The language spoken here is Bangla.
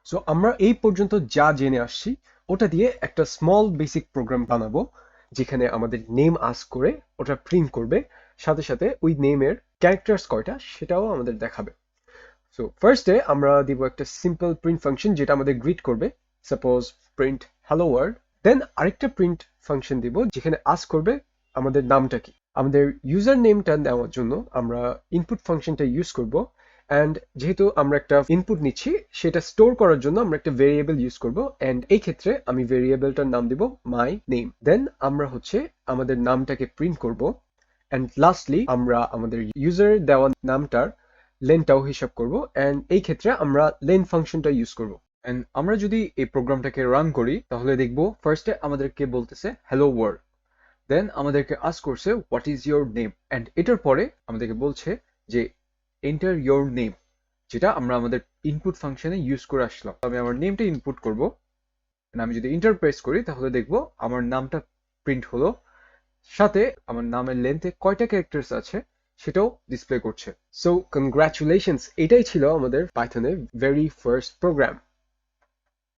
সো আমরা এই পর্যন্ত যা জেনে আসছি ওটা দিয়ে একটা স্মল বেসিক প্রোগ্রাম বানাবো যেখানে আমাদের নেম আস্ক করে ওটা প্রিন্ট করবে, সাথে সাথে ওই নেমের ক্যারেক্টার্স কয়টা সেটাও আমাদের দেখাবে। সো ফার্স্টে আমরা দিব একটা সিম্পল প্রিন্ট ফাংশন যেটা আমাদের গ্রিট করবে, সাপোজ প্রিন্ট হ্যালো ওয়ার্ল্ড। দেন আরেকটা প্রিন্ট ফাংশন দিব যেখানে আস্ক করবে আমাদের নামটা কি। আমাদের ইউজার নেমটা নেওয়ার জন্য আমরা ইনপুট ফাংশনটা ইউজ করব, অ্যান্ড যেহেতু আমরা একটা ইনপুট নিচ্ছি সেটা স্টোর করার জন্য আমরা একটা ভেরিয়েবল ইউজ করব, অ্যান্ড এই ক্ষেত্রে আমি ভেরিয়েবলটার নাম দিব মাই নেম। দেন আমরা আমাদের নামটাকে প্রিন্ট করব, অ্যান্ড লাস্টলি আমরা আমাদের ইউজারের দেওয়া নামটার লেনটাও হিসাব করব, অ্যান্ড এই ক্ষেত্রে আমরা লেন ফাংশনটা ইউজ করব। এন্ড আমরা যদি এই প্রোগ্রামটাকে রান করি তাহলে দেখব ফার্স্টে আমাদেরকে বলতেছে হ্যালো ওয়ার্ল্ড, দেন আমাদেরকে আস্ক করছে what is your name, and এটার পরে আমাদেরকে বলছে যে এন্টার ইয়োর নেম, যেটা আমরা আমাদের ইনপুট ফাংশনে ইউজ করে আসলাম। আমি আমার নেমটা ইনপুট করব, আমি যদি এন্টার প্রেস করি তাহলে দেখব আমার নামটা প্রিন্ট হলো, সাথে আমার নামের লেন্থে কয়টা ক্যারেক্টার্স আছে সেটাও ডিসপ্লে করছে। সো কনগ্রাচুলেশনস, এটাই ছিল আমাদের পাইথনের ভেরি ফার্স্ট প্রোগ্রাম।